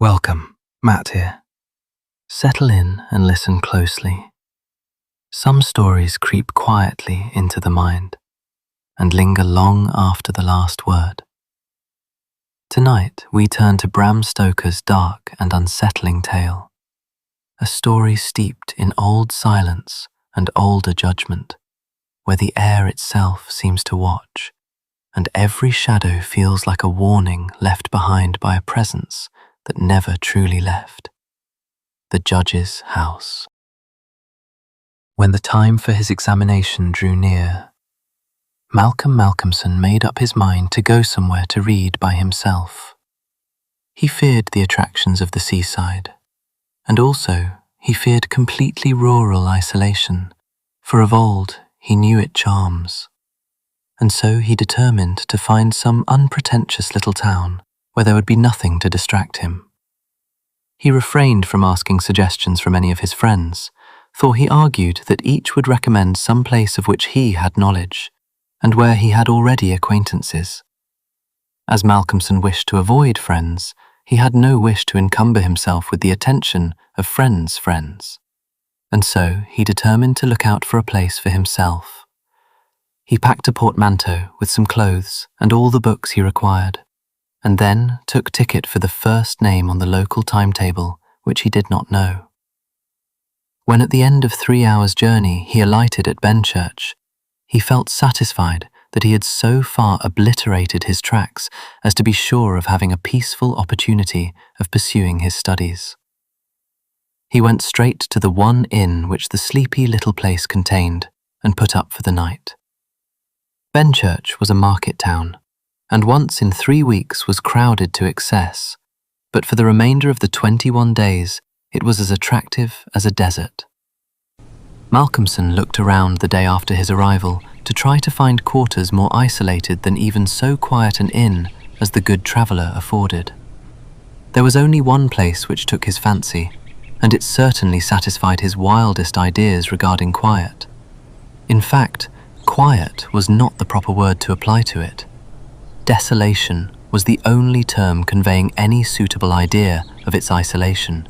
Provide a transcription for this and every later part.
Welcome, Matt here. Settle in and listen closely. Some stories creep quietly into the mind and linger long after the last word. Tonight, we turn to Bram Stoker's dark and unsettling tale, a story steeped in old silence and older judgment, where the air itself seems to watch, and every shadow feels like a warning left behind by a presence that never truly left. The judge's house. When the time for his examination drew near, Malcolm Malcolmson made up his mind to go somewhere to read by himself. He feared the attractions of the seaside, and also he feared completely rural isolation, for of old he knew its charms. And so he determined to find some unpretentious little town where there would be nothing to distract him. He refrained from asking suggestions from any of his friends, for he argued that each would recommend some place of which he had knowledge, and where he had already acquaintances. As Malcolmson wished to avoid friends, he had no wish to encumber himself with the attention of friends' friends, and so he determined to look out for a place for himself. He packed a portmanteau with some clothes and all the books he required, and then took ticket for the first name on the local timetable, which he did not know. When at the end of 3 hours' journey he alighted at Benchurch, he felt satisfied that he had so far obliterated his tracks as to be sure of having a peaceful opportunity of pursuing his studies. He went straight to the one inn which the sleepy little place contained and put up for the night. Benchurch was a market town, and once in 3 weeks was crowded to excess, but for the remainder of the 21 days it was as attractive as a desert. Malcolmson looked around the day after his arrival to try to find quarters more isolated than even so quiet an inn as the Good Traveller afforded. There was only one place which took his fancy, and it certainly satisfied his wildest ideas regarding quiet. In fact, quiet was not the proper word to apply to it. Desolation was the only term conveying any suitable idea of its isolation.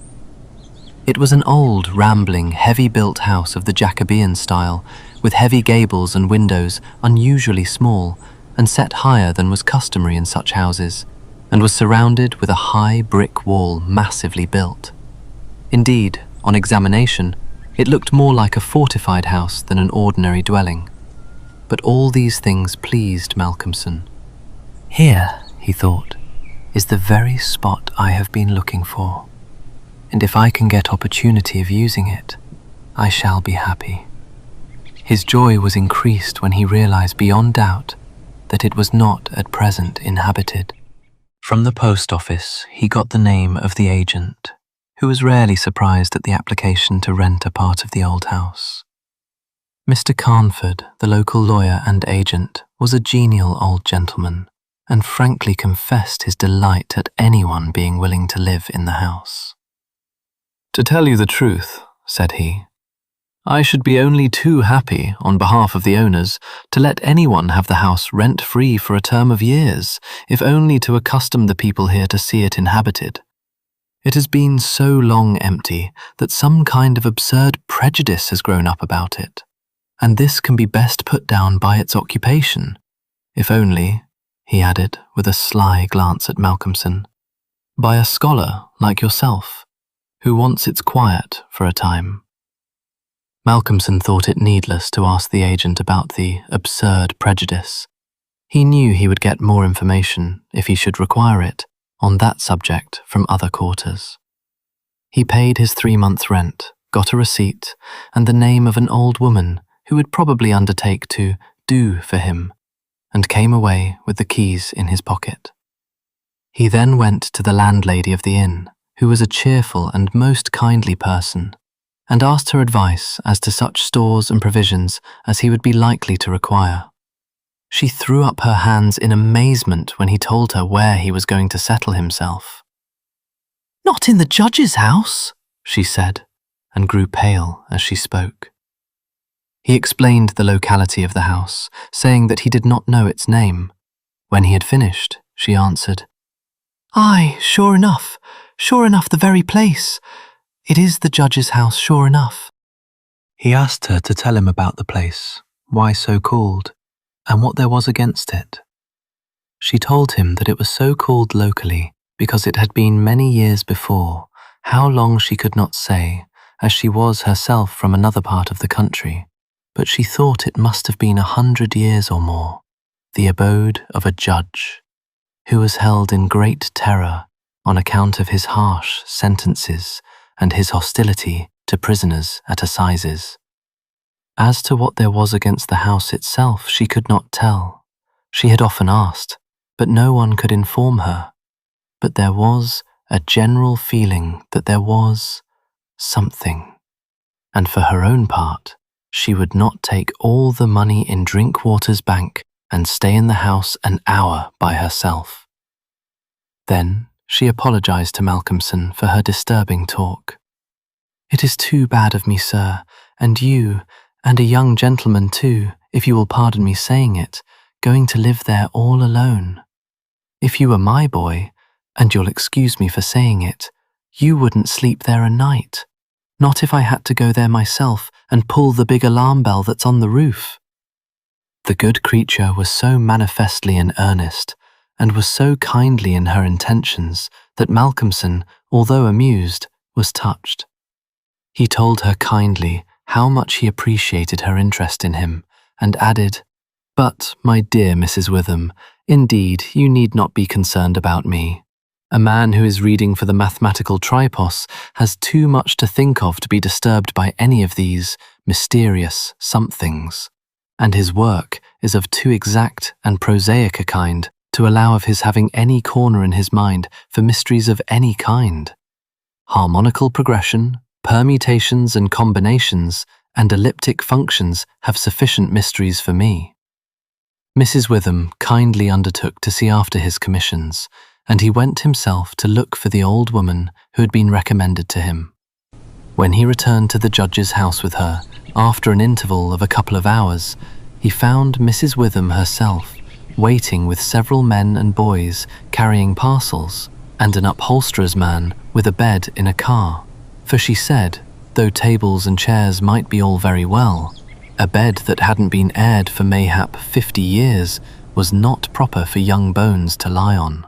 It was an old, rambling, heavy-built house of the Jacobean style, with heavy gables and windows unusually small and set higher than was customary in such houses, and was surrounded with a high brick wall massively built. Indeed, on examination, it looked more like a fortified house than an ordinary dwelling. But all these things pleased Malcolmson. Here, he thought, is the very spot I have been looking for, and if I can get opportunity of using it, I shall be happy. His joy was increased when he realized beyond doubt that it was not at present inhabited. From the post office, he got the name of the agent, who was rarely surprised at the application to rent a part of the old house. Mr. Carnford, the local lawyer and agent, was a genial old gentleman, and frankly confessed his delight at anyone being willing to live in the house. "To tell you the truth," said he, "I should be only too happy, on behalf of the owners, to let anyone have the house rent-free for a term of years, if only to accustom the people here to see it inhabited. It has been so long empty that some kind of absurd prejudice has grown up about it, and this can be best put down by its occupation, if only," he added with a sly glance at Malcolmson, "by a scholar like yourself, who wants its quiet for a time." Malcolmson thought it needless to ask the agent about the absurd prejudice. He knew he would get more information, if he should require it, on that subject from other quarters. He paid his 3-month rent, got a receipt, and the name of an old woman who would probably undertake to do for him, and came away with the keys in his pocket. He then went to the landlady of the inn, who was a cheerful and most kindly person, and asked her advice as to such stores and provisions as he would be likely to require. She threw up her hands in amazement when he told her where he was going to settle himself. "Not in the judge's house," she said, and grew pale as she spoke. He explained the locality of the house, saying that he did not know its name. When he had finished, she answered, "Aye, sure enough. Sure enough, the very place. It is the judge's house, sure enough. He asked her to tell him about the place, why so called, and what there was against it. She told him that it was so called locally because it had been many years before, how long she could not say, as she was herself from another part of the country, but she thought it must have been 100 years or more, the abode of a judge, who was held in great terror on account of his harsh sentences and his hostility to prisoners at assizes. As to what there was against the house itself, she could not tell. She had often asked, but no one could inform her. But there was a general feeling that there was something, and for her own part, she would not take all the money in Drinkwater's bank and stay in the house an hour by herself. Then she apologized to Malcolmson for her disturbing talk. "It is too bad of me, sir, and you, and a young gentleman too, if you will pardon me saying it, going to live there all alone. If you were my boy, and you'll excuse me for saying it, you wouldn't sleep there a night. Not if I had to go there myself and pull the big alarm bell that's on the roof." The good creature was so manifestly in earnest, and was so kindly in her intentions, that Malcolmson, although amused, was touched. He told her kindly how much he appreciated her interest in him, and added, "But, my dear Mrs. Witham, indeed you need not be concerned about me. A man who is reading for the mathematical tripos has too much to think of to be disturbed by any of these mysterious somethings, and his work is of too exact and prosaic a kind to allow of his having any corner in his mind for mysteries of any kind. Harmonical progression, permutations and combinations, and elliptic functions have sufficient mysteries for me." Mrs. Witham kindly undertook to see after his commissions, and he went himself to look for the old woman who had been recommended to him. When he returned to the judge's house with her, after an interval of a couple of hours, he found Mrs. Witham herself waiting with several men and boys carrying parcels, and an upholsterer's man with a bed in a car. For she said, though tables and chairs might be all very well, a bed that hadn't been aired for mayhap 50 years was not proper for young bones to lie on.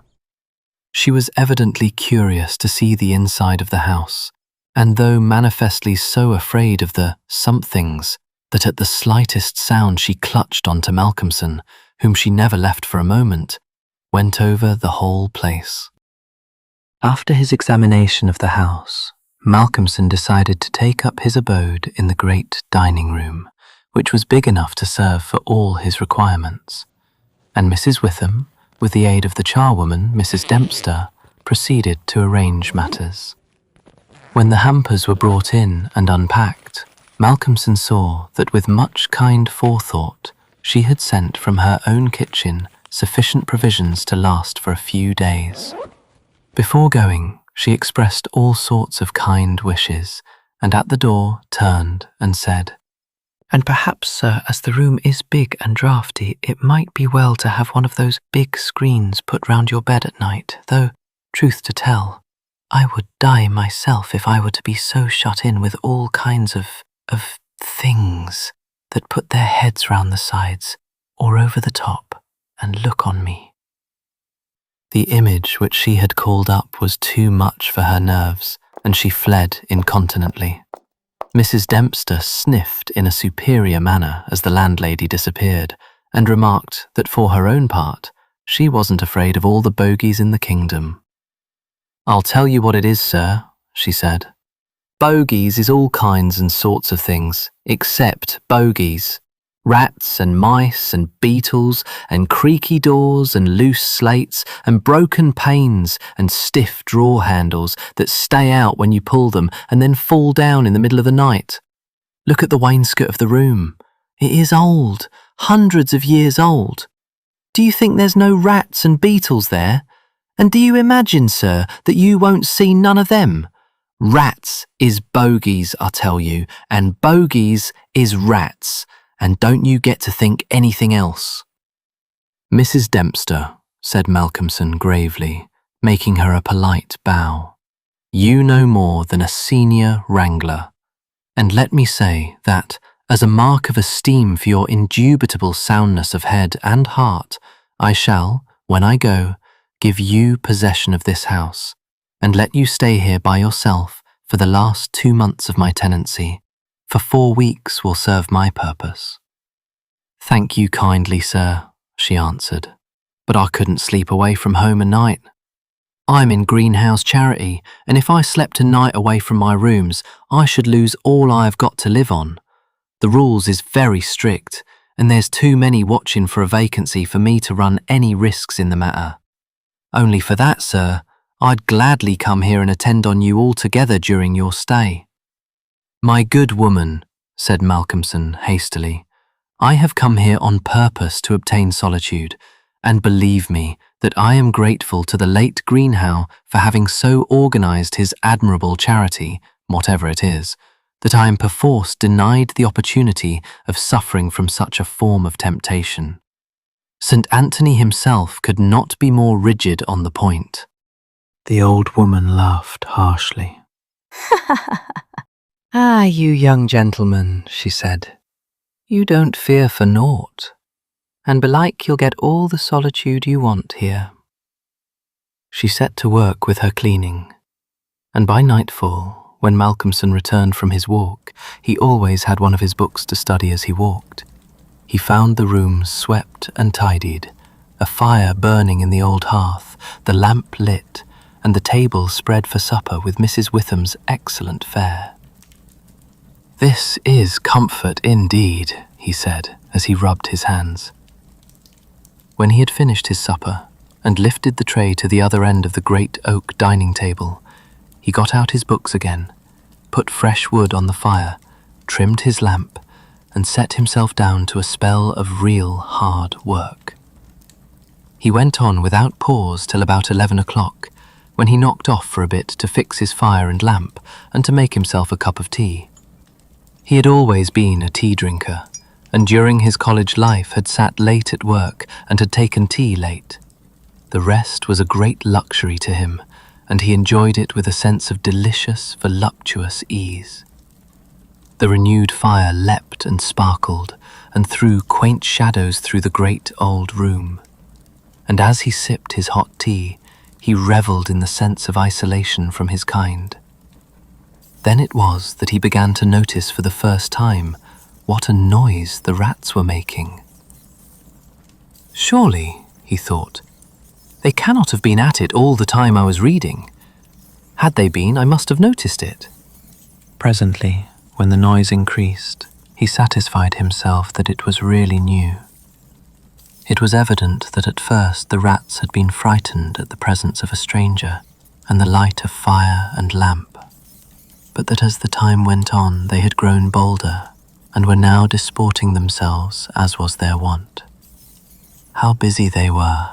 She was evidently curious to see the inside of the house, and though manifestly so afraid of the somethings that at the slightest sound she clutched onto Malcolmson, whom she never left for a moment, went over the whole place. After his examination of the house, Malcolmson decided to take up his abode in the great dining room, which was big enough to serve for all his requirements, and Mrs. Witham, with the aid of the charwoman, Mrs. Dempster, proceeded to arrange matters. When the hampers were brought in and unpacked, Malcolmson saw that with much kind forethought she had sent from her own kitchen sufficient provisions to last for a few days. Before going, she expressed all sorts of kind wishes, and at the door turned and said, "And perhaps, sir, as the room is big and draughty, it might be well to have one of those big screens put round your bed at night, though, truth to tell, I would die myself if I were to be so shut in with all kinds of things that put their heads round the sides or over the top and look on me." The image which she had called up was too much for her nerves, and she fled incontinently. Mrs. Dempster sniffed in a superior manner as the landlady disappeared, and remarked that for her own part, she wasn't afraid of all the bogies in the kingdom. "I'll tell you what it is, sir," she said. "Bogies is all kinds and sorts of things, except bogies. Rats and mice and beetles and creaky doors and loose slates and broken panes and stiff drawer handles that stay out when you pull them and then fall down in the middle of the night. Look at the wainscot of the room. It is old, hundreds of years old. Do you think there's no rats and beetles there? And do you imagine, sir, that you won't see none of them? Rats is bogies, I tell you, and bogies is rats. And don't you get to think anything else." "Mrs. Dempster," said Malcolmson gravely, making her a polite bow, you no more than a senior wrangler. And let me say that, as a mark of esteem for your indubitable soundness of head and heart, I shall, when I go, give you possession of this house, and let you stay here by yourself for the last 2 months of my tenancy, for 4 weeks will serve my purpose." "Thank you kindly, sir," she answered, "but I couldn't sleep away from home a night. I'm in greenhouse charity, and if I slept a night away from my rooms, I should lose all I have got to live on. The rules is very strict, and there's too many watching for a vacancy for me to run any risks in the matter. Only for that, sir, I'd gladly come here and attend on you altogether during your stay." "My good woman," said Malcolmson hastily, "I have come here on purpose to obtain solitude, and believe me that I am grateful to the late Greenhow for having so organised his admirable charity, whatever it is, that I am perforce denied the opportunity of suffering from such a form of temptation. St. Anthony himself could not be more rigid on the point." The old woman laughed harshly. "Ah, you young gentlemen," she said, "you don't fear for naught, and belike you'll get all the solitude you want here." She set to work with her cleaning, and by nightfall, when Malcolmson returned from his walk, he always had one of his books to study as he walked. He found the rooms swept and tidied, a fire burning in the old hearth, the lamp lit, and the table spread for supper with Mrs. Witham's excellent fare. "This is comfort indeed," he said as he rubbed his hands. When he had finished his supper and lifted the tray to the other end of the great oak dining table, he got out his books again, put fresh wood on the fire, trimmed his lamp, and set himself down to a spell of real hard work. He went on without pause till about 11 o'clock, when he knocked off for a bit to fix his fire and lamp and to make himself a cup of tea. He had always been a tea drinker, and during his college life had sat late at work and had taken tea late. The rest was a great luxury to him, and he enjoyed it with a sense of delicious, voluptuous ease. The renewed fire leapt and sparkled and threw quaint shadows through the great old room, and as he sipped his hot tea, he revelled in the sense of isolation from his kind. Then it was that he began to notice for the first time what a noise the rats were making. "Surely," he thought, "they cannot have been at it all the time I was reading. Had they been, I must have noticed it." Presently, when the noise increased, he satisfied himself that it was really new. It was evident that at first the rats had been frightened at the presence of a stranger and the light of fire and lamp, but that as the time went on they had grown bolder and were now disporting themselves as was their wont. How busy they were,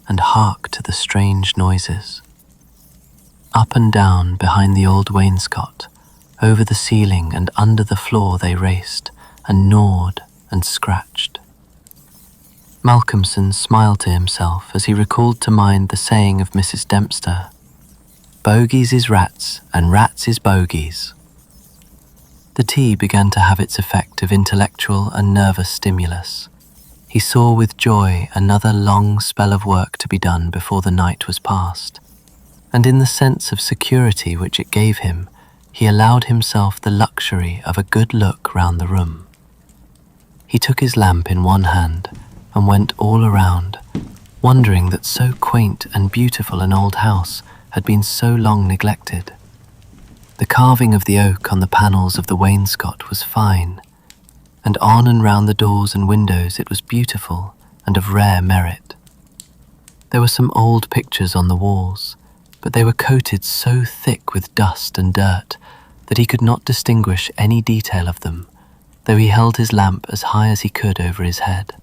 and hark to the strange noises. Up and down behind the old wainscot, over the ceiling and under the floor they raced, and gnawed and scratched. Malcolmson smiled to himself as he recalled to mind the saying of Mrs. Dempster, "Bogies is rats, and rats is bogies." The tea began to have its effect of intellectual and nervous stimulus. He saw with joy another long spell of work to be done before the night was past, and in the sense of security which it gave him, he allowed himself the luxury of a good look round the room. He took his lamp in one hand and went all around, wondering that so quaint and beautiful an old house had been so long neglected. The carving of the oak on the panels of the wainscot was fine, and on and round the doors and windows it was beautiful and of rare merit. There were some old pictures on the walls, but they were coated so thick with dust and dirt that he could not distinguish any detail of them, though he held his lamp as high as he could over his head.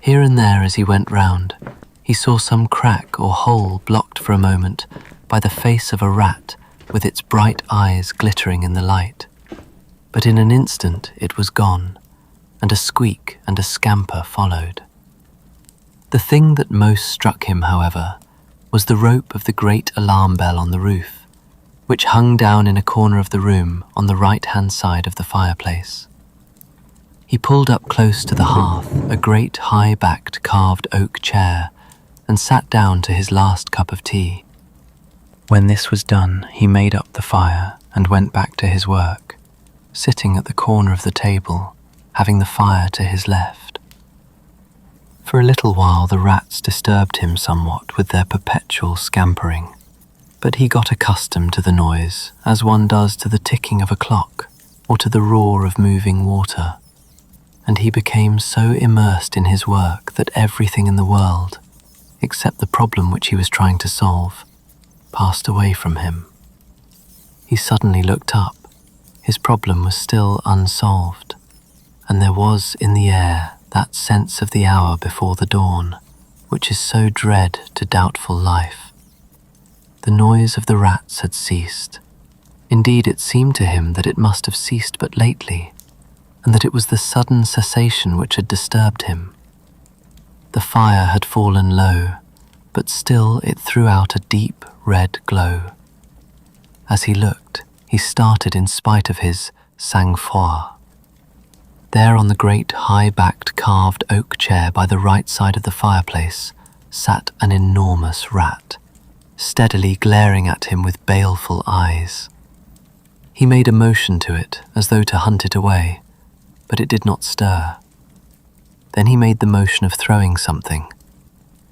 Here and there as he went round, he saw some crack or hole blocked for a moment by the face of a rat with its bright eyes glittering in the light. But in an instant it was gone, and a squeak and a scamper followed. The thing that most struck him, however, was the rope of the great alarm bell on the roof, which hung down in a corner of the room on the right-hand side of the fireplace. He pulled up close to the hearth a great high-backed carved oak chair and sat down to his last cup of tea. When this was done, he made up the fire and went back to his work, sitting at the corner of the table, having the fire to his left. For a little while the rats disturbed him somewhat with their perpetual scampering, but he got accustomed to the noise as one does to the ticking of a clock or to the roar of moving water, and he became so immersed in his work that everything in the world, except the problem which he was trying to solve, passed away from him. He suddenly looked up. His problem was still unsolved, and there was in the air that sense of the hour before the dawn, which is so dread to doubtful life. The noise of the rats had ceased. Indeed, it seemed to him that it must have ceased but lately, and that it was the sudden cessation which had disturbed him. The fire had fallen low, but still it threw out a deep red glow. As he looked, he started in spite of his sang-froid. There on the great high-backed carved oak chair by the right side of the fireplace sat an enormous rat, steadily glaring at him with baleful eyes. He made a motion to it as though to hunt it away, but it did not stir. Then he made the motion of throwing something.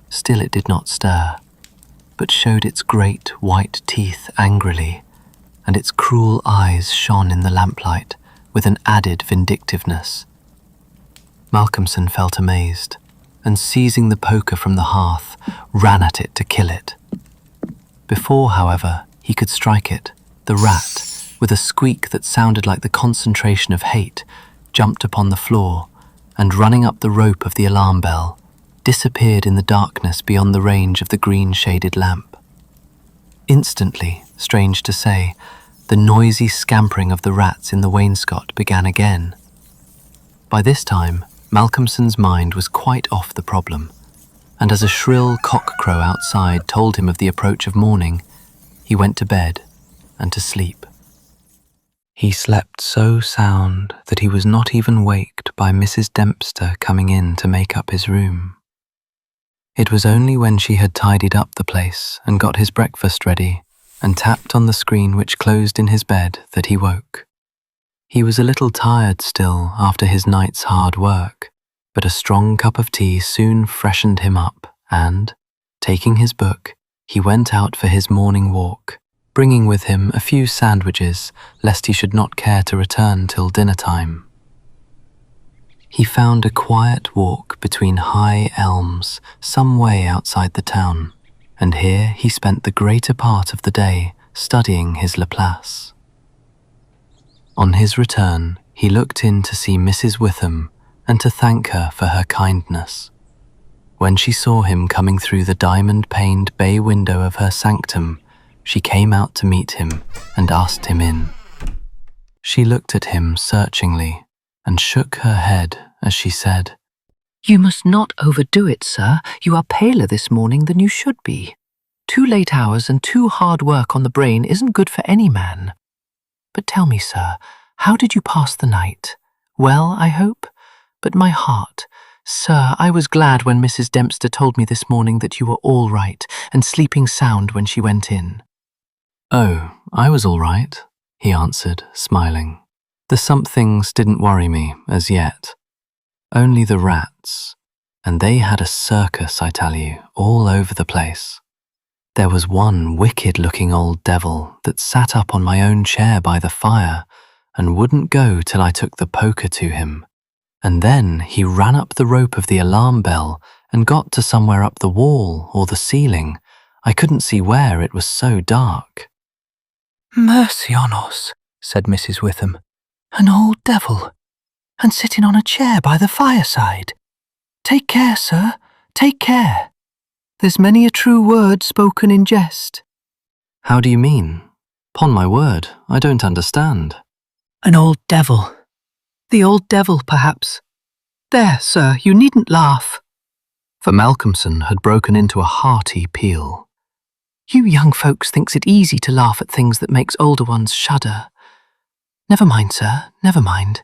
Still it did not stir, but showed its great white teeth angrily, and its cruel eyes shone in the lamplight with an added vindictiveness. Malcolmson felt amazed, and seizing the poker from the hearth, ran at it to kill it. Before, however, he could strike it, the rat, with a squeak that sounded like the concentration of hate, jumped upon the floor, and running up the rope of the alarm bell, disappeared in the darkness beyond the range of the green-shaded lamp. Instantly, strange to say, the noisy scampering of the rats in the wainscot began again. By this time, Malcolmson's mind was quite off the problem, and as a shrill cock-crow outside told him of the approach of morning, he went to bed and to sleep. He slept so sound that he was not even waked by Mrs. Dempster coming in to make up his room. It was only when she had tidied up the place and got his breakfast ready and tapped on the screen which closed in his bed that he woke. He was a little tired still after his night's hard work, but a strong cup of tea soon freshened him up and, taking his book, he went out for his morning walk, bringing with him a few sandwiches lest he should not care to return till dinner time. He found a quiet walk between high elms some way outside the town, and here he spent the greater part of the day studying his Laplace. On his return, he looked in to see Mrs. Witham and to thank her for her kindness. When she saw him coming through the diamond-paned bay window of her sanctum, she came out to meet him and asked him in. She looked at him searchingly and shook her head as she said, "You must not overdo it, sir. You are paler this morning than you should be. 2 late hours and too hard work on the brain isn't good for any man. But tell me, sir, how did you pass the night? Well, I hope? But my heart, sir, I was glad when Mrs. Dempster told me this morning that you were all right and sleeping sound when she went in." "Oh, I was all right," he answered, smiling. "The somethings didn't worry me as yet. Only the rats, and they had a circus, I tell you, all over the place. There was one wicked-looking old devil that sat up on my own chair by the fire and wouldn't go till I took the poker to him. And then he ran up the rope of the alarm bell and got to somewhere up the wall or the ceiling. I couldn't see where, it was so dark." "Mercy on us," said Mrs. Witham. "An old devil, and sitting on a chair by the fireside. Take care, sir, take care. There's many a true word spoken in jest." "How do you mean? 'Pon my word, I don't understand." "An old devil. The old devil, perhaps. There, sir, you needn't laugh." For Malcolmson had broken into a hearty peal. You young folks thinks it easy to laugh at things that makes older ones shudder. Never mind, sir, never mind.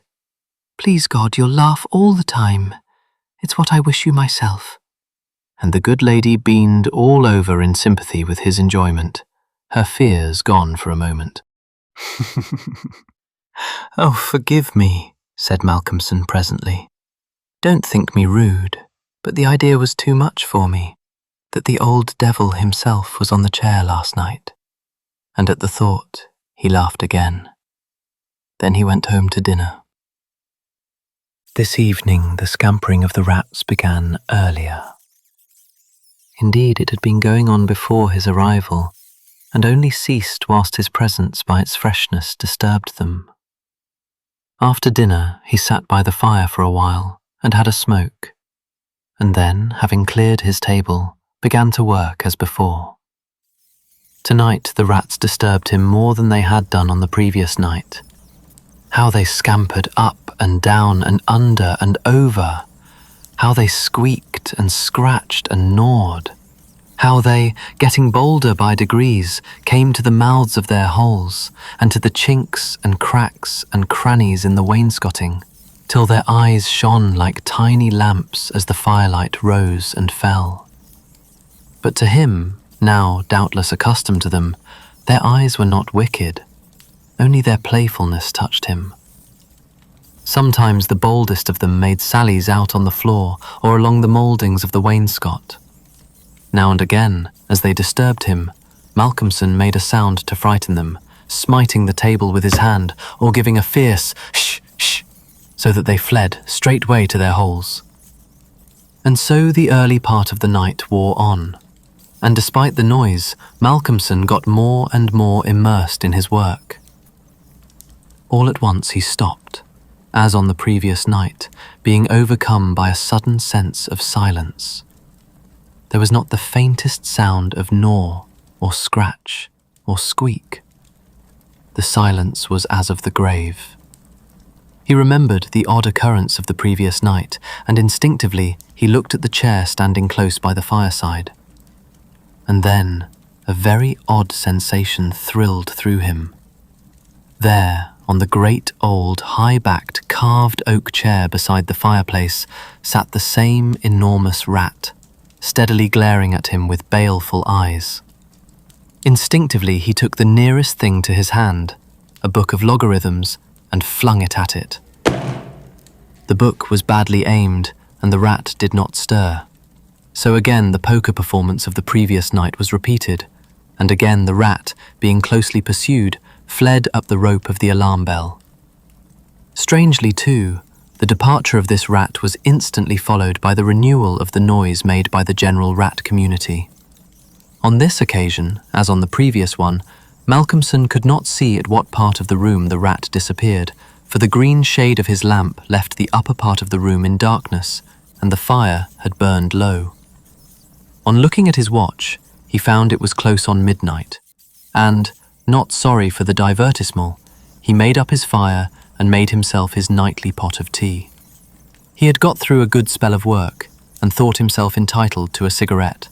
Please God, you'll laugh all the time. It's what I wish you myself. And the good lady beamed all over in sympathy with his enjoyment, her fears gone for a moment. "Oh, forgive me," said Malcolmson presently. "Don't think me rude, but the idea was too much for me, that the old devil himself was on the chair last night." And at the thought, he laughed again. Then he went home to dinner. This evening, the scampering of the rats began earlier. Indeed, it had been going on before his arrival, and only ceased whilst his presence by its freshness disturbed them. After dinner, he sat by the fire for a while and had a smoke, and then, having cleared his table, began to work as before. Tonight, the rats disturbed him more than they had done on the previous night. How they scampered up and down and under and over. How they squeaked and scratched and gnawed. How they, getting bolder by degrees, came to the mouths of their holes and to the chinks and cracks and crannies in the wainscoting, till their eyes shone like tiny lamps as the firelight rose and fell. But to him, now doubtless accustomed to them, their eyes were not wicked. Only their playfulness touched him. Sometimes the boldest of them made sallies out on the floor or along the mouldings of the wainscot. Now and again, as they disturbed him, Malcolmson made a sound to frighten them, smiting the table with his hand or giving a fierce shh, shh, so that they fled straightway to their holes. And so the early part of the night wore on, and despite the noise, Malcolmson got more and more immersed in his work. All at once he stopped, as on the previous night, being overcome by a sudden sense of silence. There was not the faintest sound of gnaw, or scratch, or squeak. The silence was as of the grave. He remembered the odd occurrence of the previous night, and instinctively he looked at the chair standing close by the fireside. And then a very odd sensation thrilled through him. There, on the great old high-backed carved oak chair beside the fireplace, sat the same enormous rat, steadily glaring at him with baleful eyes. Instinctively he took the nearest thing to his hand, a book of logarithms, and flung it at it. The book was badly aimed, and the rat did not stir. So again the poker performance of the previous night was repeated, and again the rat, being closely pursued, fled up the rope of the alarm bell. Strangely too, the departure of this rat was instantly followed by the renewal of the noise made by the general rat community. On this occasion, as on the previous one, Malcolmson could not see at what part of the room the rat disappeared, for the green shade of his lamp left the upper part of the room in darkness, and the fire had burned low. On looking at his watch, he found it was close on midnight, and, not sorry for the divertissement, he made up his fire and made himself his nightly pot of tea. He had got through a good spell of work and thought himself entitled to a cigarette,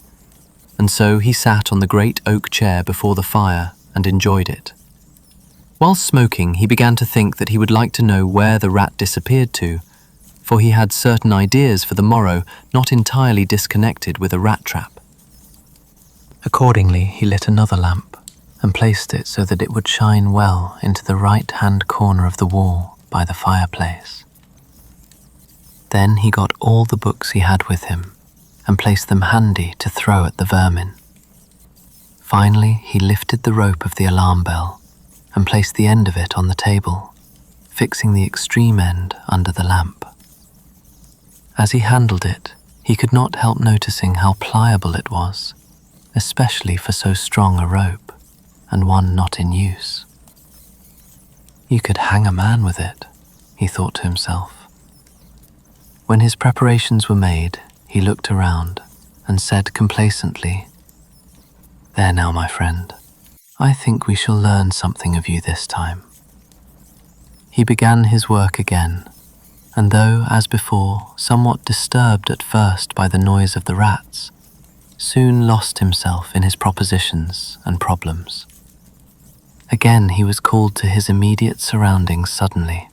and so he sat on the great oak chair before the fire and enjoyed it. While smoking, he began to think that he would like to know where the rat disappeared to, for he had certain ideas for the morrow not entirely disconnected with a rat trap. Accordingly, he lit another lamp and placed it so that it would shine well into the right-hand corner of the wall by the fireplace. Then he got all the books he had with him and placed them handy to throw at the vermin. Finally, he lifted the rope of the alarm bell and placed the end of it on the table, fixing the extreme end under the lamp. As he handled it, he could not help noticing how pliable it was, especially for so strong a rope, and one not in use. You could hang a man with it, he thought to himself. When his preparations were made, he looked around and said complacently, "There now, my friend, I think we shall learn something of you this time." He began his work again, and though, as before, somewhat disturbed at first by the noise of the rats, soon lost himself in his propositions and problems. Again he was called to his immediate surroundings suddenly.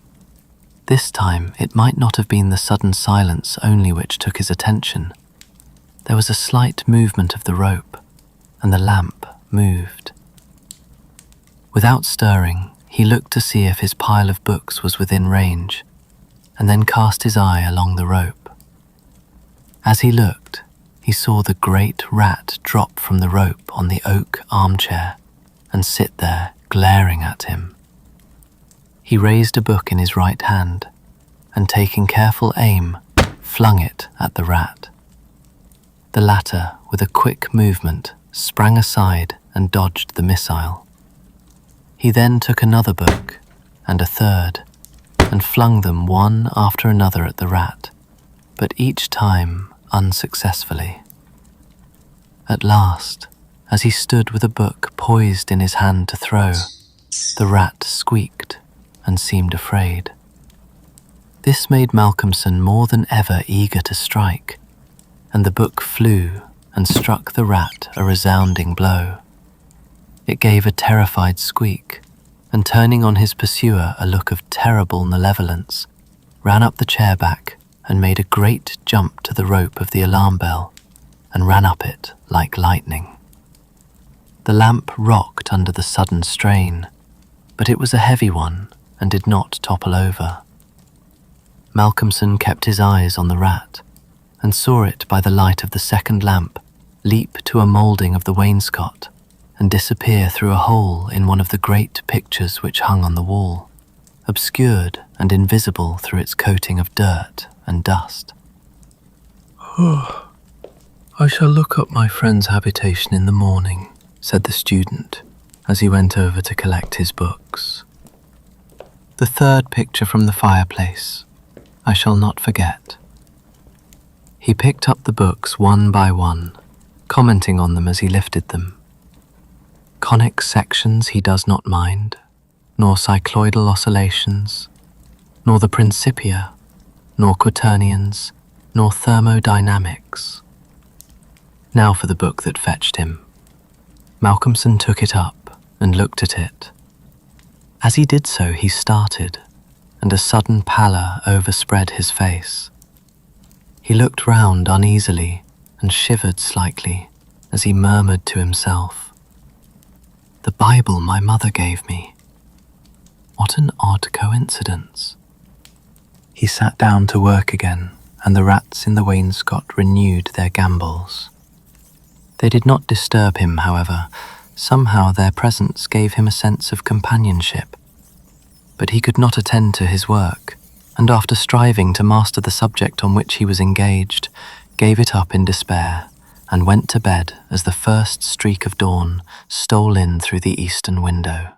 This time it might not have been the sudden silence only which took his attention. There was a slight movement of the rope, and the lamp moved. Without stirring, he looked to see if his pile of books was within range, and then cast his eye along the rope. As he looked, he saw the great rat drop from the rope on the oak armchair and sit there glaring at him. He raised a book in his right hand and, taking careful aim, flung it at the rat. The latter, with a quick movement, sprang aside and dodged the missile. He then took another book and a third and flung them one after another at the rat, but each time unsuccessfully. At last, as he stood with a book poised in his hand to throw, the rat squeaked and seemed afraid. This made Malcolmson more than ever eager to strike, and the book flew and struck the rat a resounding blow. It gave a terrified squeak, and turning on his pursuer a look of terrible malevolence, ran up the chair back and made a great jump to the rope of the alarm bell and ran up it like lightning. The lamp rocked under the sudden strain, but it was a heavy one and did not topple over. Malcolmson kept his eyes on the rat and saw it by the light of the second lamp leap to a moulding of the wainscot and disappear through a hole in one of the great pictures which hung on the wall, obscured and invisible through its coating of dirt and dust. "Oh, I shall look up my friend's habitation in the morning," said the student as he went over to collect his books. "The third picture from the fireplace I shall not forget." He picked up the books one by one, commenting on them as he lifted them. Conic sections he does not mind, nor cycloidal oscillations, nor the Principia, nor quaternions, nor thermodynamics. Now for the book that fetched him. Malcolmson took it up and looked at it. As he did so, he started, and a sudden pallor overspread his face. He looked round uneasily and shivered slightly as he murmured to himself, "The Bible my mother gave me. What an odd coincidence." He sat down to work again, and the rats in the wainscot renewed their gambols. They did not disturb him, however. Somehow their presence gave him a sense of companionship. But he could not attend to his work, and after striving to master the subject on which he was engaged, gave it up in despair and went to bed as the first streak of dawn stole in through the eastern window.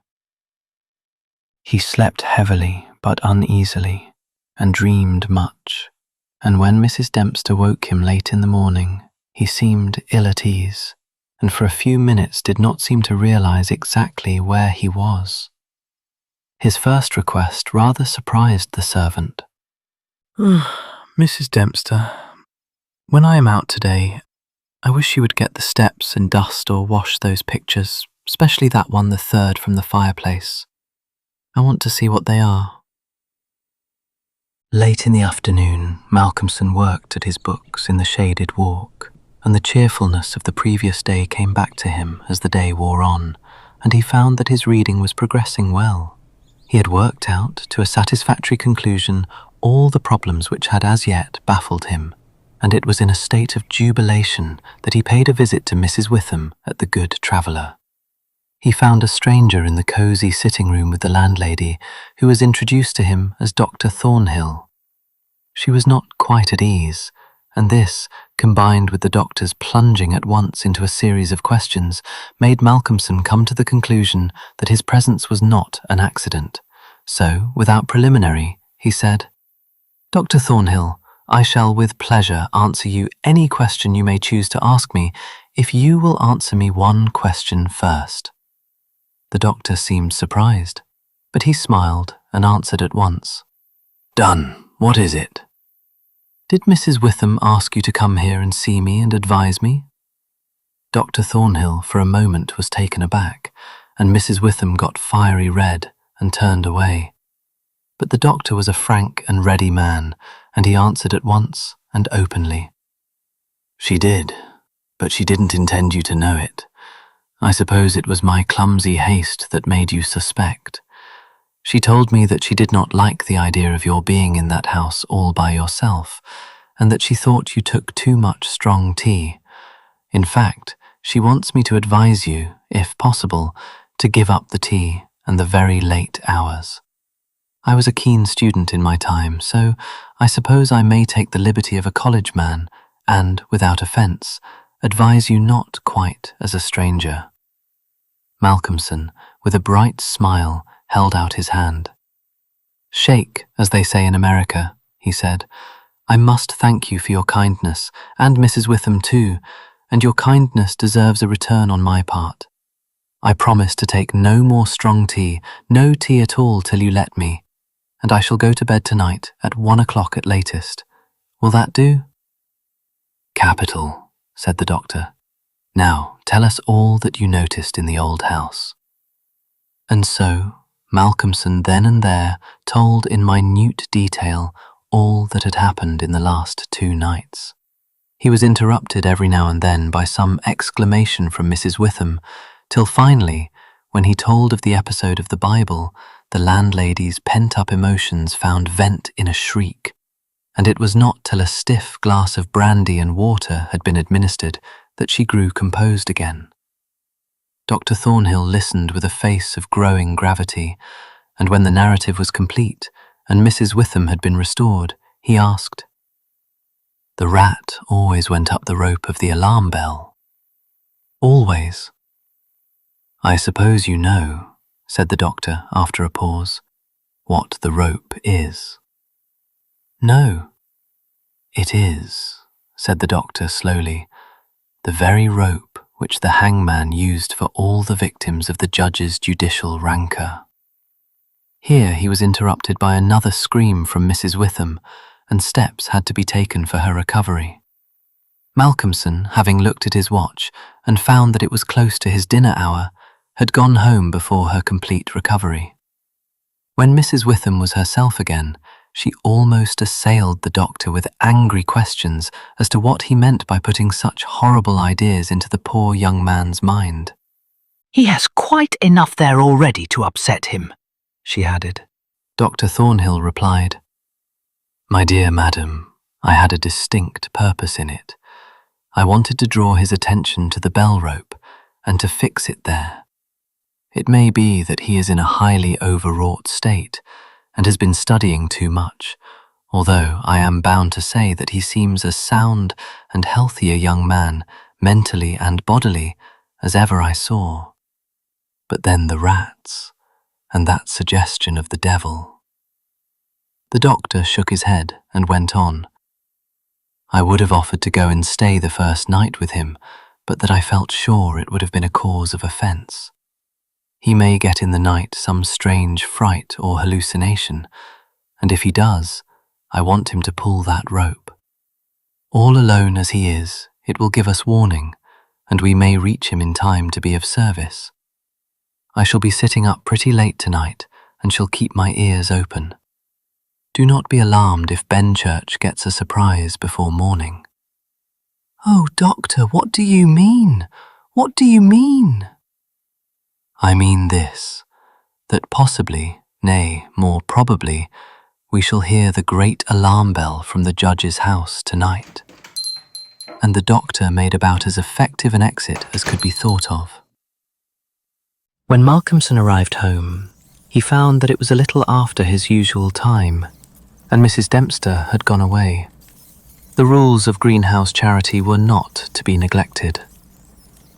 He slept heavily but uneasily, and dreamed much, and when Mrs. Dempster woke him late in the morning, he seemed ill at ease, and for a few minutes did not seem to realize exactly where he was. His first request rather surprised the servant. "Mrs. Dempster, when I am out today, I wish you would get the steps and dust or wash those pictures, especially that one, the third from the fireplace. I want to see what they are." Late in the afternoon, Malcolmson worked at his books in the shaded walk, and the cheerfulness of the previous day came back to him as the day wore on, and he found that his reading was progressing well. He had worked out, to a satisfactory conclusion, all the problems which had as yet baffled him, and it was in a state of jubilation that he paid a visit to Mrs. Witham at the Good Traveller. He found a stranger in the cosy sitting room with the landlady, who was introduced to him as Dr. Thornhill. She was not quite at ease, and this, combined with the doctor's plunging at once into a series of questions, made Malcolmson come to the conclusion that his presence was not an accident. So, without preliminary, he said, "Dr. Thornhill, I shall with pleasure answer you any question you may choose to ask me, if you will answer me one question first." The doctor seemed surprised, but he smiled and answered at once. "Done. What is it?" "Did Mrs. Witham ask you to come here and see me and advise me?" Dr. Thornhill for a moment was taken aback, and Mrs. Witham got fiery red and turned away. But the doctor was a frank and ready man, and he answered at once and openly. She did, but she didn't intend you to know it. I suppose it was my clumsy haste that made you suspect. She told me that she did not like the idea of your being in that house all by yourself, and that she thought you took too much strong tea. In fact, she wants me to advise you, if possible, to give up the tea and the very late hours. I was a keen student in my time, so I suppose I may take the liberty of a college man and, without offence, advise you not quite as a stranger. Malcolmson, with a bright smile, held out his hand. Shake, as they say in America, he said. I must thank you for your kindness, and Mrs. Witham too, and your kindness deserves a return on my part. I promise to take no more strong tea, no tea at all till you let me, and I shall go to bed tonight at 1 o'clock at latest. Will that do? Capital, said the doctor. Now, tell us all that you noticed in the old house. And so, Malcolmson then and there told in minute detail all that had happened in the last 2 nights. He was interrupted every now and then by some exclamation from Mrs. Witham, till finally, when he told of the episode of the Bible, the landlady's pent-up emotions found vent in a shriek, and it was not till a stiff glass of brandy and water had been administered that she grew composed again. Dr. Thornhill listened with a face of growing gravity, and when the narrative was complete and Mrs. Witham had been restored, he asked, The rat always went up the rope of the alarm bell. Always. I suppose you know, said the doctor after a pause, what the rope is. No. It is, said the doctor slowly, the very rope which the hangman used for all the victims of the judge's judicial rancour. Here he was interrupted by another scream from Mrs. Witham, and steps had to be taken for her recovery. Malcolmson, having looked at his watch and found that it was close to his dinner hour, had gone home before her complete recovery. When Mrs. Witham was herself again, she almost assailed the doctor with angry questions as to what he meant by putting such horrible ideas into the poor young man's mind. He has quite enough there already to upset him, she added. Dr. Thornhill replied, My dear madam, I had a distinct purpose in it. I wanted to draw his attention to the bell rope and to fix it there. It may be that he is in a highly overwrought state and has been studying too much, although I am bound to say that he seems as sound and healthy a young man, mentally and bodily, as ever I saw. But then the rats, and that suggestion of the devil. The doctor shook his head and went on. I would have offered to go and stay the first night with him, but that I felt sure it would have been a cause of offence. He may get in the night some strange fright or hallucination, and if he does, I want him to pull that rope. All alone as he is, it will give us warning, and we may reach him in time to be of service. I shall be sitting up pretty late tonight, and shall keep my ears open. Do not be alarmed if Benchurch gets a surprise before morning. Oh, doctor, what do you mean? What do you mean? I mean this, that possibly, nay, more probably, we shall hear the great alarm bell from the judge's house tonight. And the doctor made about as effective an exit as could be thought of. When Malcolmson arrived home, he found that it was a little after his usual time, and Mrs. Dempster had gone away. The rules of greenhouse charity were not to be neglected.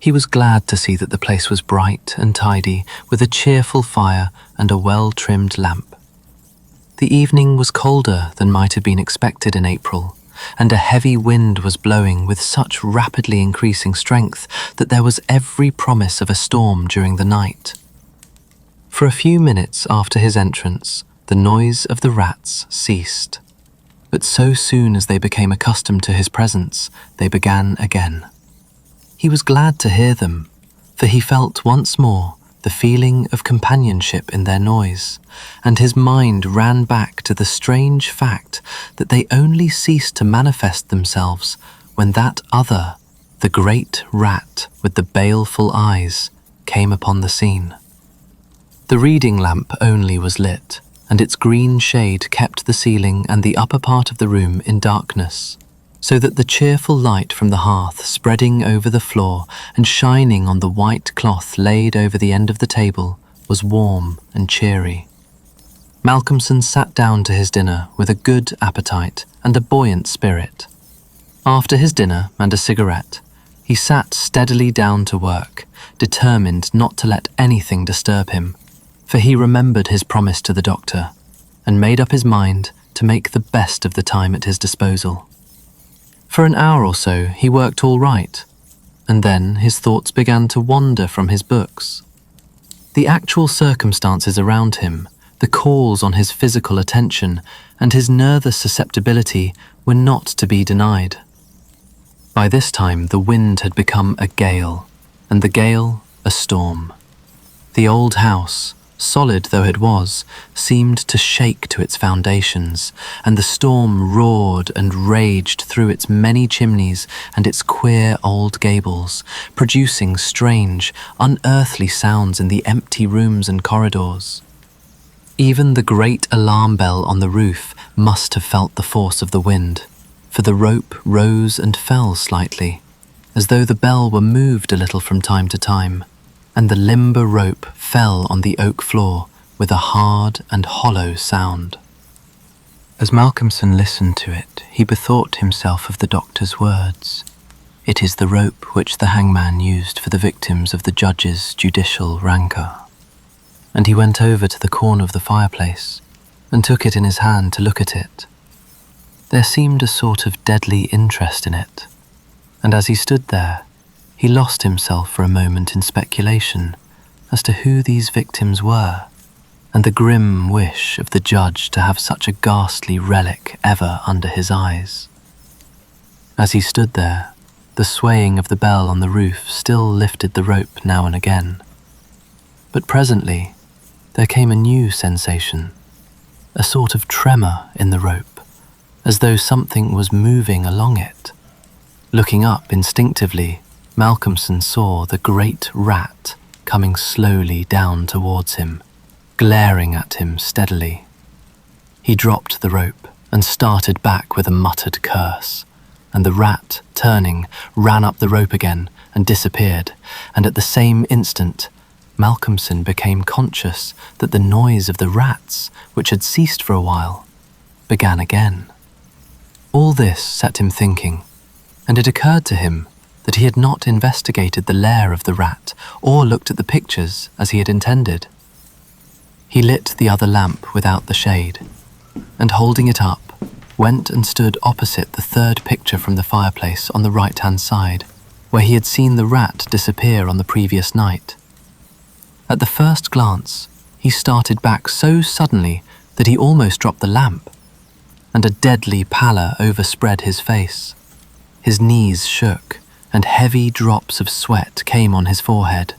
He was glad to see that the place was bright and tidy, with a cheerful fire and a well-trimmed lamp. The evening was colder than might have been expected in April, and a heavy wind was blowing with such rapidly increasing strength that there was every promise of a storm during the night. For a few minutes after his entrance, the noise of the rats ceased, but so soon as they became accustomed to his presence, they began again. he was glad to hear them, for he felt once more the feeling of companionship in their noise, and his mind ran back to the strange fact that they only ceased to manifest themselves when that other, the great rat with the baleful eyes, came upon the scene. The reading lamp only was lit, and its green shade kept the ceiling and the upper part of the room in darkness, so that the cheerful light from the hearth spreading over the floor and shining on the white cloth laid over the end of the table was warm and cheery. Malcolmson sat down to his dinner with a good appetite and a buoyant spirit. After his dinner and a cigarette, he sat steadily down to work, determined not to let anything disturb him, for he remembered his promise to the doctor and made up his mind to make the best of the time at his disposal. For an hour or so he worked all right, and then his thoughts began to wander from his books. The actual circumstances around him, the calls on his physical attention, and his nervous susceptibility were not to be denied. By this time the wind had become a gale, and the gale a storm. The old house, solid though it was, seemed to shake to its foundations, and the storm roared and raged through its many chimneys and its queer old gables, producing strange, unearthly sounds in the empty rooms and corridors. Even the great alarm bell on the roof must have felt the force of the wind, for the rope rose and fell slightly, as though the bell were moved a little from time to time, and the limber rope fell on the oak floor with a hard and hollow sound. As Malcolmson listened to it, he bethought himself of the doctor's words. "It is the rope which the hangman used for the victims of the judge's judicial rancour." And he went over to the corner of the fireplace and took it in his hand to look at it. There seemed a sort of deadly interest in it, and as he stood there, he lost himself for a moment in speculation as to who these victims were, and the grim wish of the judge to have such a ghastly relic ever under his eyes. As he stood there, the swaying of the bell on the roof still lifted the rope now and again. But presently, there came a new sensation, a sort of tremor in the rope, as though something was moving along it. Looking up instinctively, Malcolmson saw the great rat coming slowly down towards him, glaring at him steadily. He dropped the rope and started back with a muttered curse, and the rat, turning, ran up the rope again and disappeared, and at the same instant, Malcolmson became conscious that the noise of the rats, which had ceased for a while, began again. All this set him thinking, and it occurred to him that he had not investigated the lair of the rat or looked at the pictures as he had intended. He lit the other lamp without the shade, and holding it up, went and stood opposite the third picture from the fireplace on the right-hand side, where he had seen the rat disappear on the previous night. At the first glance, he started back so suddenly that he almost dropped the lamp, and a deadly pallor overspread his face. His knees shook, and heavy drops of sweat came on his forehead,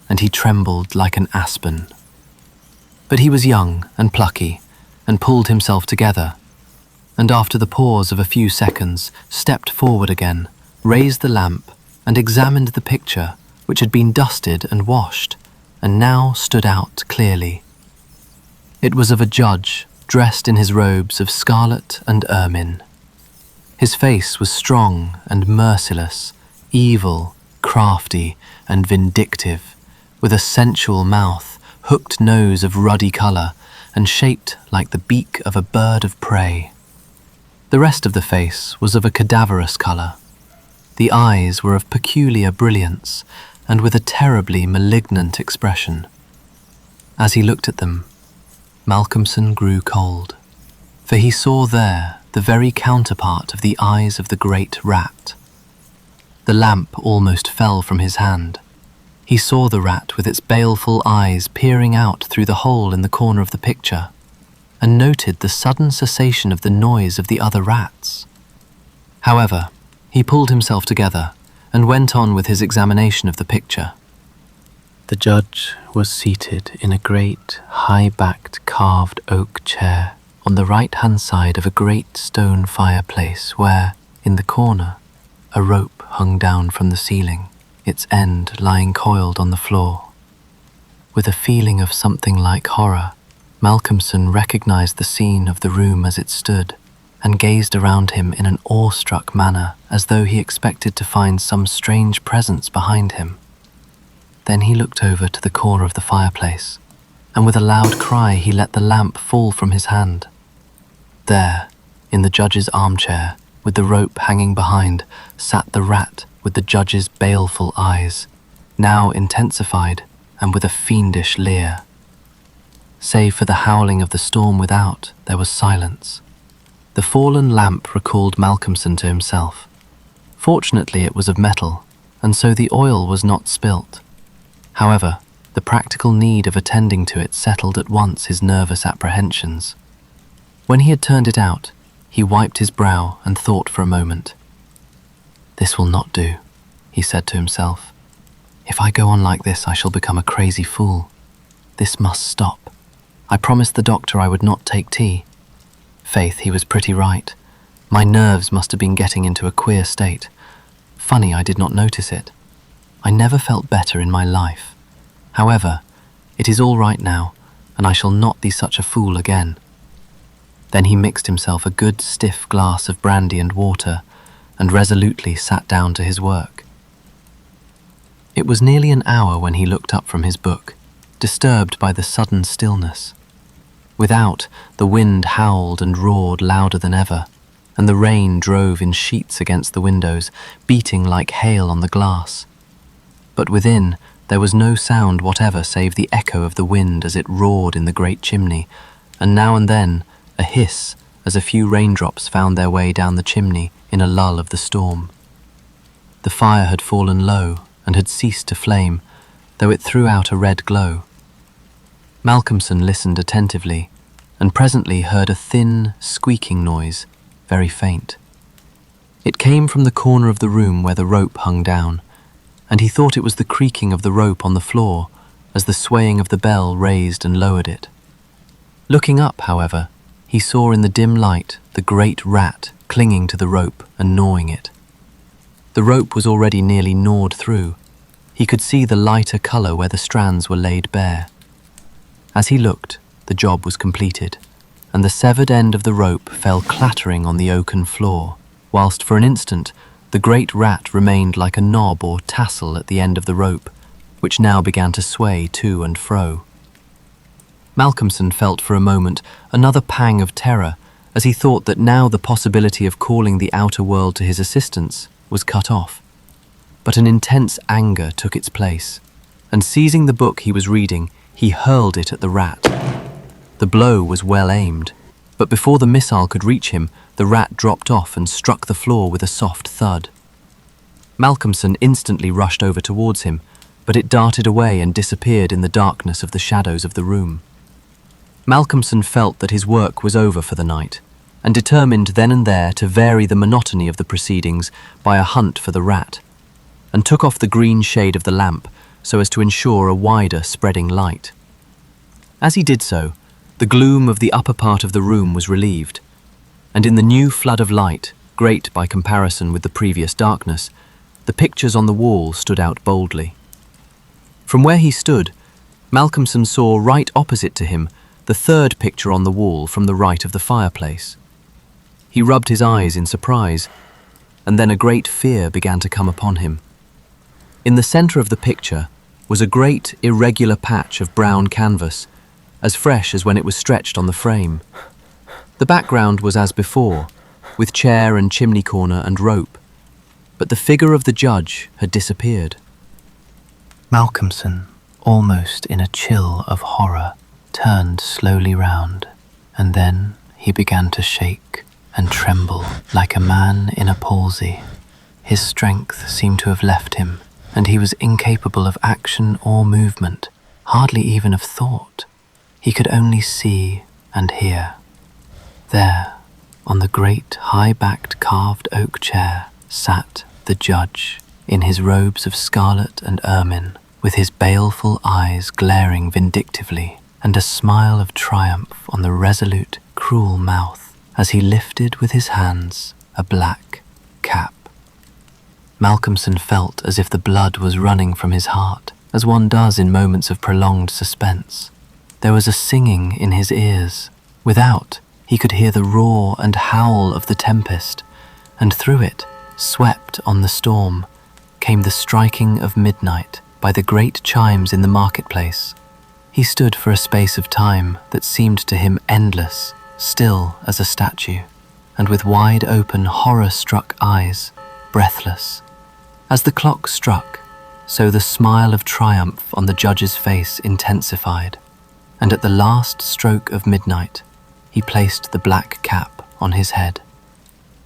and he trembled like an aspen. But he was young and plucky, and pulled himself together, and after the pause of a few seconds, stepped forward again, raised the lamp, and examined the picture, which had been dusted and washed, and now stood out clearly. It was of a judge, dressed in his robes of scarlet and ermine. His face was strong and merciless, evil, crafty, and vindictive, with a sensual mouth, hooked nose of ruddy colour, and shaped like the beak of a bird of prey. The rest of the face was of a cadaverous colour. The eyes were of peculiar brilliance, and with a terribly malignant expression. As he looked at them, Malcolmson grew cold, for he saw there the very counterpart of the eyes of the great rat. The lamp almost fell from his hand. He saw the rat with its baleful eyes peering out through the hole in the corner of the picture, and noted the sudden cessation of the noise of the other rats. However, he pulled himself together and went on with his examination of the picture. The judge was seated in a great, high-backed carved oak chair on the right-hand side of a great stone fireplace where, in the corner, a rope hung down from the ceiling, its end lying coiled on the floor. With a feeling of something like horror, Malcolmson recognized the scene of the room as it stood and gazed around him in an awestruck manner as though he expected to find some strange presence behind him. Then he looked over to the corner of the fireplace, and with a loud cry he let the lamp fall from his hand. There, in the judge's armchair, with the rope hanging behind, sat the rat with the judge's baleful eyes, now intensified and with a fiendish leer. Save for the howling of the storm without, there was silence. The fallen lamp recalled Malcolmson to himself. Fortunately, it was of metal, and so the oil was not spilt. However, the practical need of attending to it settled at once his nervous apprehensions. When he had turned it out, he wiped his brow and thought for a moment. "This will not do," he said to himself. "If I go on like this, I shall become a crazy fool. This must stop. I promised the doctor I would not take tea. Faith, he was pretty right. My nerves must have been getting into a queer state. Funny I did not notice it. I never felt better in my life. However, it is all right now, and I shall not be such a fool again." Then he mixed himself a good stiff glass of brandy and water, and resolutely sat down to his work. It was nearly an hour when he looked up from his book, disturbed by the sudden stillness. Without, the wind howled and roared louder than ever, and the rain drove in sheets against the windows, beating like hail on the glass. But within, there was no sound whatever save the echo of the wind as it roared in the great chimney, and now and then a hiss as a few raindrops found their way down the chimney in a lull of the storm. The fire had fallen low and had ceased to flame, though it threw out a red glow. Malcolmson listened attentively, and presently heard a thin, squeaking noise, very faint. It came from the corner of the room where the rope hung down, and he thought it was the creaking of the rope on the floor as the swaying of the bell raised and lowered it. Looking up, however, he saw in the dim light the great rat clinging to the rope and gnawing it. The rope was already nearly gnawed through. He could see the lighter colour where the strands were laid bare. As he looked, the job was completed, and the severed end of the rope fell clattering on the oaken floor, whilst for an instant the great rat remained like a knob or tassel at the end of the rope, which now began to sway to and fro. Malcolmson felt for a moment another pang of terror as he thought that now the possibility of calling the outer world to his assistance was cut off. But an intense anger took its place, and seizing the book he was reading, he hurled it at the rat. The blow was well aimed, but before the missile could reach him, the rat dropped off and struck the floor with a soft thud. Malcolmson instantly rushed over towards him, but it darted away and disappeared in the darkness of the shadows of the room. Malcolmson felt that his work was over for the night, and determined then and there to vary the monotony of the proceedings by a hunt for the rat, and took off the green shade of the lamp so as to ensure a wider spreading light. As he did so, the gloom of the upper part of the room was relieved, and in the new flood of light, great by comparison with the previous darkness, the pictures on the wall stood out boldly. From where he stood, Malcolmson saw right opposite to him the third picture on the wall from the right of the fireplace. He rubbed his eyes in surprise, and then a great fear began to come upon him. In the centre of the picture was a great irregular patch of brown canvas, as fresh as when it was stretched on the frame. The background was as before, with chair and chimney corner and rope, but the figure of the judge had disappeared. Malcolmson, almost in a chill of horror, turned slowly round, and then he began to shake and tremble like a man in a palsy. His strength seemed to have left him, and he was incapable of action or movement, hardly even of thought. He could only see and hear. There, on the great high-backed carved oak chair, sat the judge, in his robes of scarlet and ermine, with his baleful eyes glaring vindictively, and a smile of triumph on the resolute, cruel mouth as he lifted with his hands a black cap. Malcolmson felt as if the blood was running from his heart, as one does in moments of prolonged suspense. There was a singing in his ears. Without, he could hear the roar and howl of the tempest, and through it, swept on the storm, came the striking of midnight by the great chimes in the marketplace. He stood for a space of time that seemed to him endless, still as a statue, and with wide open, horror-struck eyes, breathless. As the clock struck, so the smile of triumph on the judge's face intensified, and at the last stroke of midnight, he placed the black cap on his head.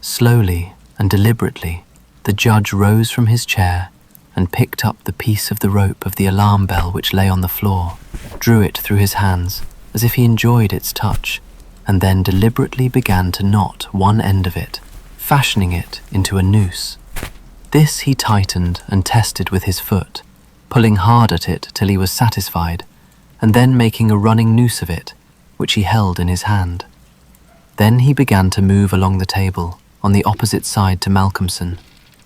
Slowly and deliberately, the judge rose from his chair and picked up the piece of the rope of the alarm bell which lay on the floor, drew it through his hands as if he enjoyed its touch, and then deliberately began to knot one end of it, fashioning it into a noose. This he tightened and tested with his foot, pulling hard at it till he was satisfied, and then making a running noose of it, which he held in his hand. Then he began to move along the table, on the opposite side to Malcolmson,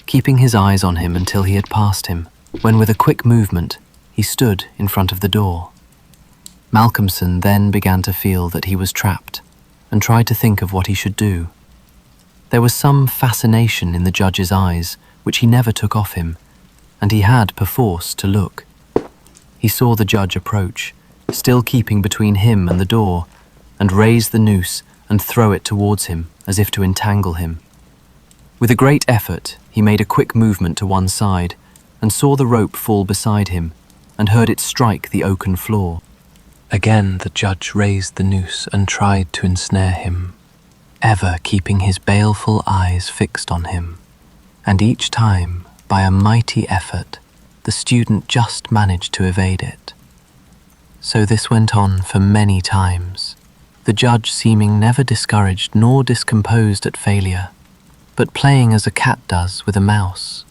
keeping his eyes on him until he had passed him, when with a quick movement, he stood in front of the door. Malcolmson then began to feel that he was trapped, and tried to think of what he should do. There was some fascination in the judge's eyes, which he never took off him, and he had perforce to look. He saw the judge approach, still keeping between him and the door, and raise the noose and throw it towards him, as if to entangle him. With a great effort, he made a quick movement to one side, and saw the rope fall beside him, and heard it strike the oaken floor. Again the judge raised the noose and tried to ensnare him, ever keeping his baleful eyes fixed on him. And each time, by a mighty effort, the student just managed to evade it. So this went on for many times, the judge seeming never discouraged nor discomposed at failure, but playing as a cat does with a mouse.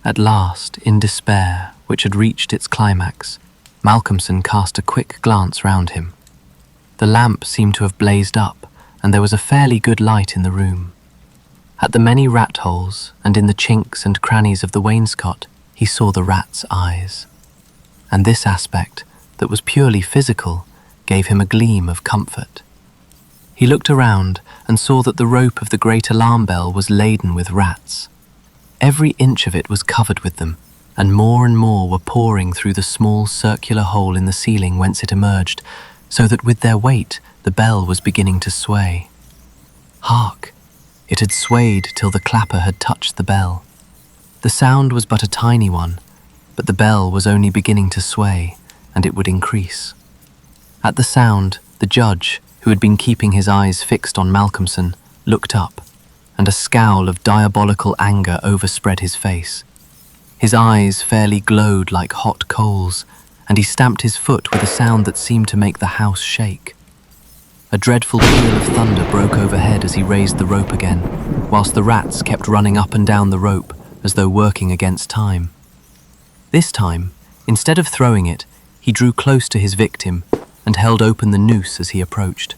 At last, in despair, which had reached its climax, Malcolmson cast a quick glance round him. The lamp seemed to have blazed up, and there was a fairly good light in the room. At the many rat holes, and in the chinks and crannies of the wainscot, he saw the rat's eyes. And this aspect, that was purely physical, gave him a gleam of comfort. He looked around and saw that the rope of the great alarm bell was laden with rats. Every inch of it was covered with them, and more were pouring through the small circular hole in the ceiling whence it emerged, so that with their weight the bell was beginning to sway. Hark! It had swayed till the clapper had touched the bell. The sound was but a tiny one, but the bell was only beginning to sway, and it would increase. At the sound, the judge, who had been keeping his eyes fixed on Malcolmson, looked up, and a scowl of diabolical anger overspread his face. His eyes fairly glowed like hot coals, and he stamped his foot with a sound that seemed to make the house shake. A dreadful peal of thunder broke overhead as he raised the rope again, whilst the rats kept running up and down the rope as though working against time. This time, instead of throwing it, he drew close to his victim and held open the noose as he approached.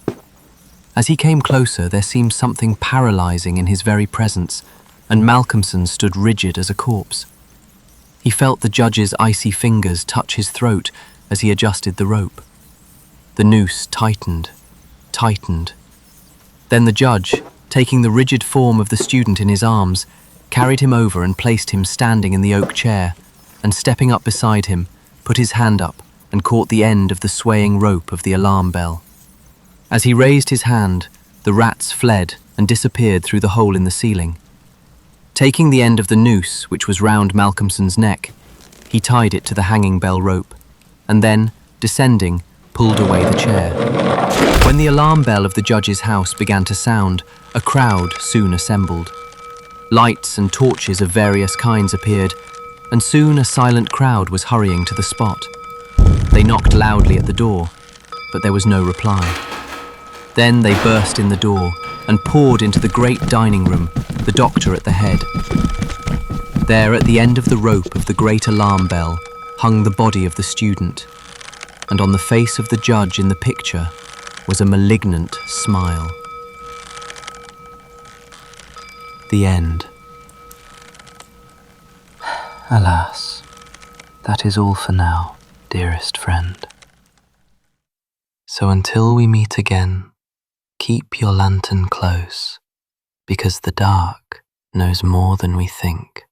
As he came closer, there seemed something paralyzing in his very presence, and Malcolmson stood rigid as a corpse. He felt the judge's icy fingers touch his throat as he adjusted the rope. The noose tightened. Then the judge, taking the rigid form of the student in his arms, carried him over and placed him standing in the oak chair, and stepping up beside him, put his hand up and caught the end of the swaying rope of the alarm bell. As he raised his hand, the rats fled and disappeared through the hole in the ceiling. Taking the end of the noose, which was round Malcolmson's neck, he tied it to the hanging bell rope, and then, descending, pulled away the chair. When the alarm bell of the judge's house began to sound, a crowd soon assembled. Lights and torches of various kinds appeared, and soon a silent crowd was hurrying to the spot. They knocked loudly at the door, but there was no reply. Then they burst in the door and poured into the great dining room, the doctor at the head. There, at the end of the rope of the great alarm bell, hung the body of the student, and on the face of the judge in the picture was a malignant smile. The end. Alas, that is all for now, dearest friend. So until we meet again, keep your lantern close, because the dark knows more than we think.